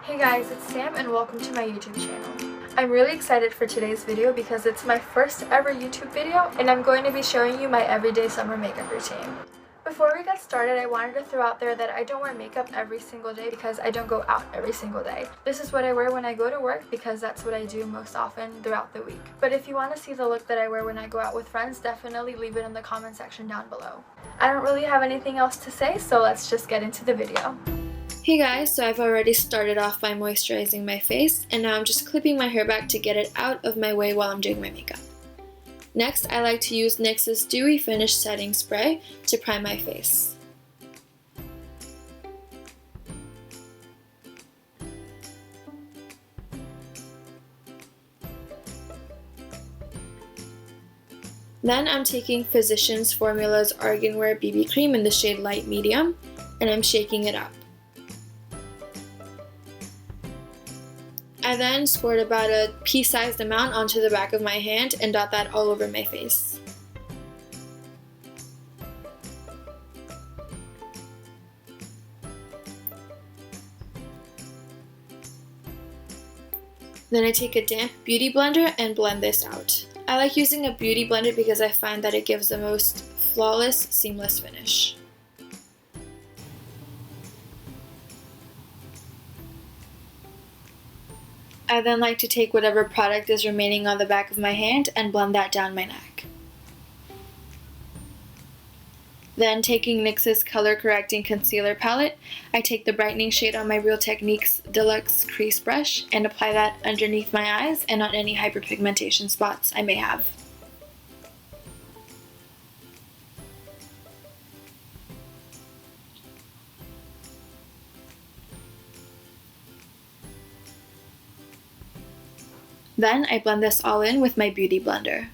Hey guys, it's Sam and welcome to my YouTube channel. I'm really excited for today's video because it's my first ever YouTube video and I'm going to be showing you my everyday summer makeup routine. Before we get started, I wanted to throw out there that I don't wear makeup every single day because I don't go out every single day. This is what I wear when I go to work because that's what I do most often throughout the week. But if you want to see the look that I wear when I go out with friends, definitely leave it in the comment section down below. I don't really have anything else to say, so let's just get into the video. Hey guys, so I've already started off by moisturizing my face, and now I'm just clipping my hair back to get it out of my way while I'm doing my makeup. Next, I like to use NYX's Dewy Finish Setting Spray to prime my face. Then I'm taking Physicians Formula's Argan Wear BB Cream in the shade Light Medium, and I'm shaking it up. I then squirt about a pea-sized amount onto the back of my hand and dot that all over my face. Then I take a damp beauty blender and blend this out. I like using a beauty blender because I find that it gives the most flawless, seamless finish. I then like to take whatever product is remaining on the back of my hand and blend that down my neck. Then taking NYX's Color Correcting Concealer Palette, I take the brightening shade on my Real Techniques Deluxe Crease Brush and apply that underneath my eyes and on any hyperpigmentation spots I may have. Then I blend this all in with my beauty blender.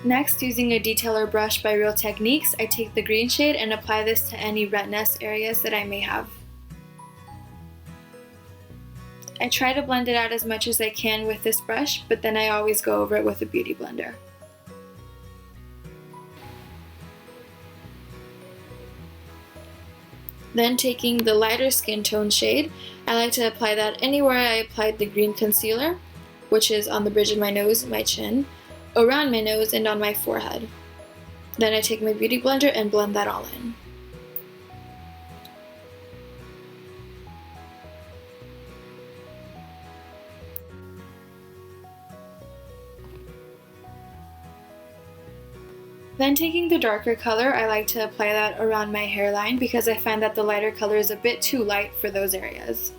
Next, using a detailer brush by Real Techniques, I take the green shade and apply this to any redness areas that I may have. I try to blend it out as much as I can with this brush, but then I always go over it with a beauty blender. Then taking the lighter skin tone shade, I like to apply that anywhere I applied the green concealer, which is on the bridge of my nose, my chin, around my nose, and on my forehead. Then I take my beauty blender and blend that all in. Then taking the darker color, I like to apply that around my hairline because I find that the lighter color is a bit too light for those areas.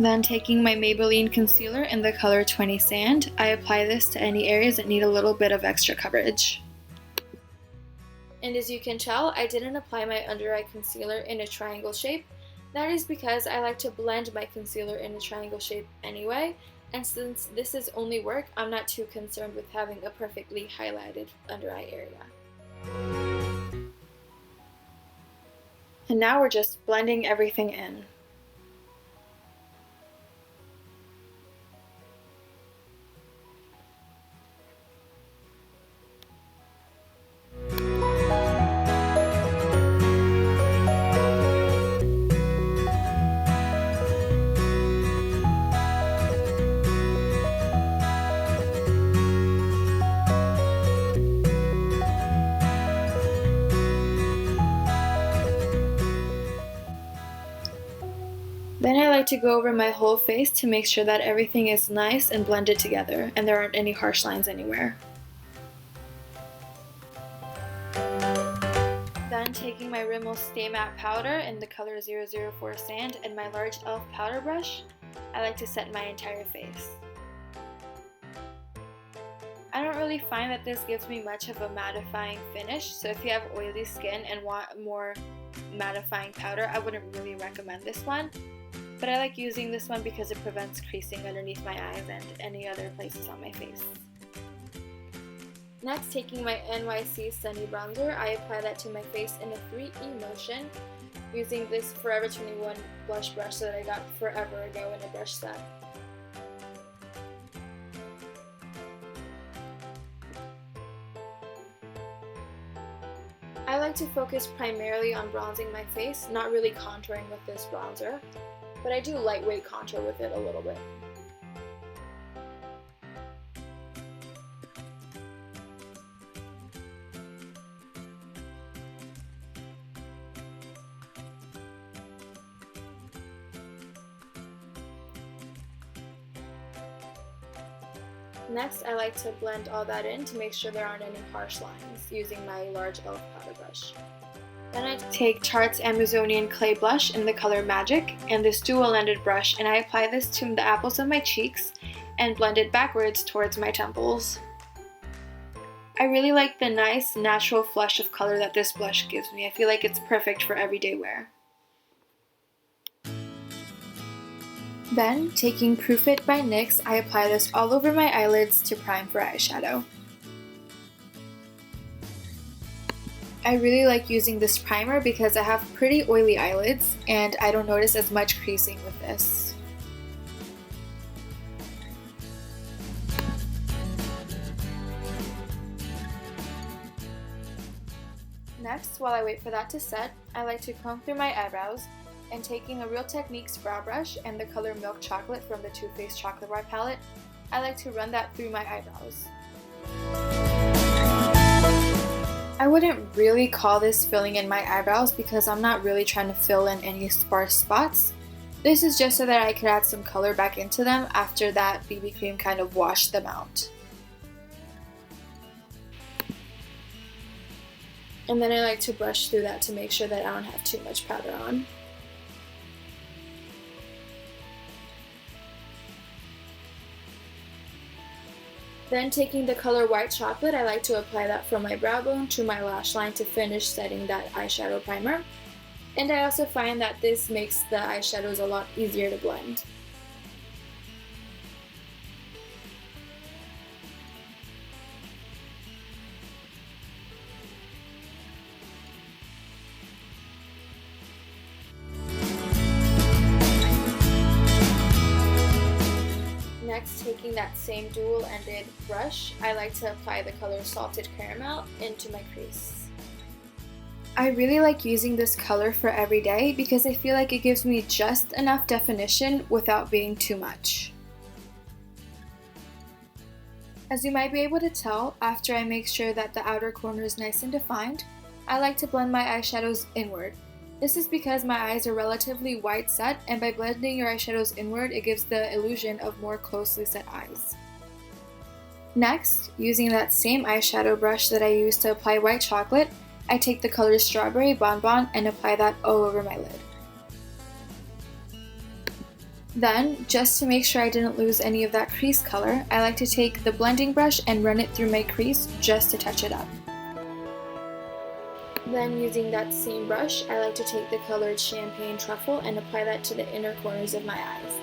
Then taking my Maybelline concealer in the color 20 Sand, I apply this to any areas that need a little bit of extra coverage. And as you can tell, I didn't apply my under eye concealer in a triangle shape. That is because I like to blend my concealer in a triangle shape anyway, and since this is only work, I'm not too concerned with having a perfectly highlighted under eye area. And now we're just blending everything in. Then I like to go over my whole face to make sure that everything is nice and blended together and there aren't any harsh lines anywhere. Then taking my Rimmel Stay Matte Powder in the color 004 Sand and my large E.L.F. powder brush, I like to set my entire face. I don't really find that this gives me much of a mattifying finish, so if you have oily skin and want more mattifying powder, I wouldn't really recommend this one. But I like using this one because it prevents creasing underneath my eyes and any other places on my face. Next, taking my NYC Sunny Bronzer, I apply that to my face in a 3E motion using this Forever 21 blush brush that I got forever ago in a brush set. I like to focus primarily on bronzing my face, not really contouring with this bronzer, but I do lightweight contour with it a little bit. Next, I like to blend all that in to make sure there aren't any harsh lines using my large E.L.F powder brush. Then I take Tarte's Amazonian Clay Blush in the color Magic and this dual-ended brush, and I apply this to the apples of my cheeks and blend it backwards towards my temples. I really like the nice natural flush of color that this blush gives me. I feel like it's perfect for everyday wear. Then, taking Proof It by NYX, I apply this all over my eyelids to prime for eyeshadow. I really like using this primer because I have pretty oily eyelids and I don't notice as much creasing with this. Next, while I wait for that to set, I like to comb through my eyebrows, and taking a Real Techniques brow brush and the color Milk Chocolate from the Too Faced Chocolate Bar palette, I like to run that through my eyebrows. I wouldn't really call this filling in my eyebrows because I'm not really trying to fill in any sparse spots. This is just so that I could add some color back into them after that BB cream kind of washed them out. And then I like to brush through that to make sure that I don't have too much powder on. Then taking the color White Chocolate, I like to apply that from my brow bone to my lash line to finish setting that eyeshadow primer. And I also find that this makes the eyeshadows a lot easier to blend. Next, taking that same dual-ended brush, I like to apply the color Salted Caramel into my crease. I really like using this color for every day because I feel like it gives me just enough definition without being too much. As you might be able to tell, after I make sure that the outer corner is nice and defined, I like to blend my eyeshadows inward. This is because my eyes are relatively wide set, and by blending your eyeshadows inward, it gives the illusion of more closely set eyes. Next, using that same eyeshadow brush that I used to apply White Chocolate, I take the color Strawberry Bonbon and apply that all over my lid. Then, just to make sure I didn't lose any of that crease color, I like to take the blending brush and run it through my crease just to touch it up. Then, using that same brush, I like to take the colored Champagne Truffle and apply that to the inner corners of my eyes.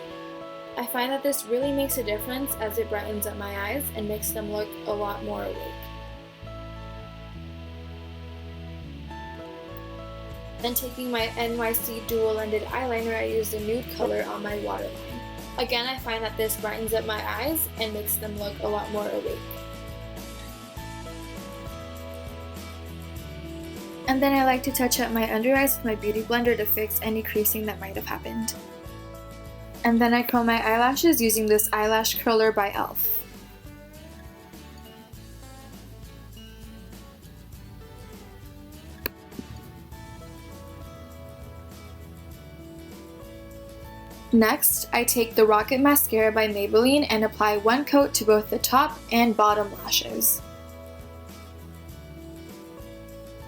I find that this really makes a difference as it brightens up my eyes and makes them look a lot more awake. Then taking my NYC dual-ended eyeliner, I use the nude color on my waterline. Again, I find that this brightens up my eyes and makes them look a lot more awake. And then I like to touch up my under eyes with my beauty blender to fix any creasing that might have happened. And then I curl my eyelashes using this eyelash curler by E.L.F. Next, I take the Rocket Mascara by Maybelline and apply one coat to both the top and bottom lashes.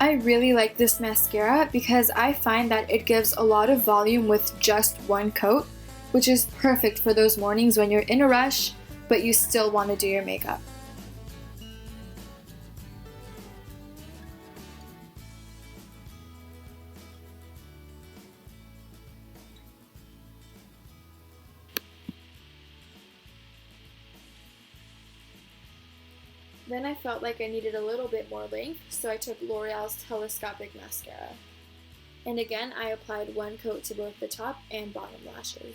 I really like this mascara because I find that it gives a lot of volume with just one coat, which is perfect for those mornings when you're in a rush, but you still want to do your makeup. Then I felt like I needed a little bit more length, so I took L'Oreal's Telescopic Mascara. And again, I applied one coat to both the top and bottom lashes.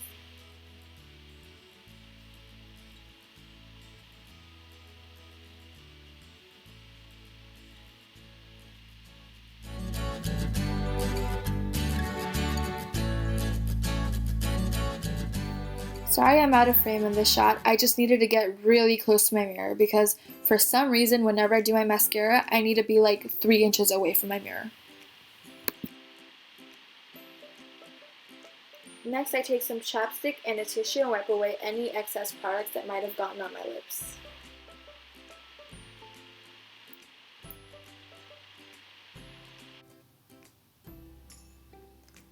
Sorry I'm out of frame in this shot, I just needed to get really close to my mirror because for some reason whenever I do my mascara, I need to be like 3 inches away from my mirror. Next I take some chapstick and a tissue and wipe away any excess products that might have gotten on my lips.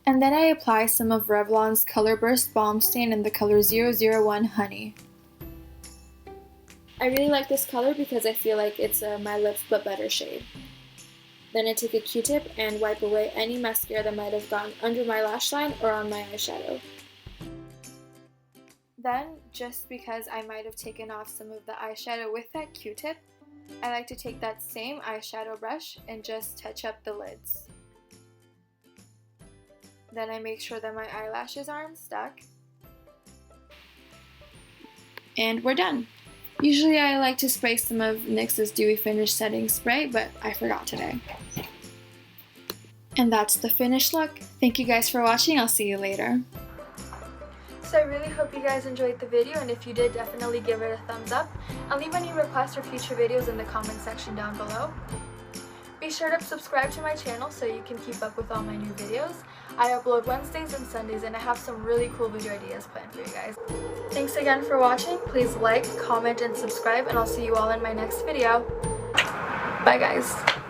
And then I apply some of Revlon's Color Burst Balm Stain in the color 001 Honey. I really like this color because I feel like it's a My Lips But Better shade. Then I take a Q-tip and wipe away any mascara that might have gotten under my lash line or on my eyeshadow. Then, just because I might have taken off some of the eyeshadow with that Q-tip, I like to take that same eyeshadow brush and just touch up the lids. Then I make sure that my eyelashes aren't stuck. And we're done. Usually I like to spray some of NYX's Dewy Finish Setting Spray, but I forgot today. And that's the finished look. Thank you guys for watching. I'll see you later. So I really hope you guys enjoyed the video, and if you did, definitely give it a thumbs up. I'll leave any requests for future videos in the comment section down below. Be sure to subscribe to my channel so you can keep up with all my new videos. I upload Wednesdays and Sundays, and I have some really cool video ideas planned for you guys. Thanks again for watching. Please like, comment, and subscribe, and I'll see you all in my next video. Bye guys.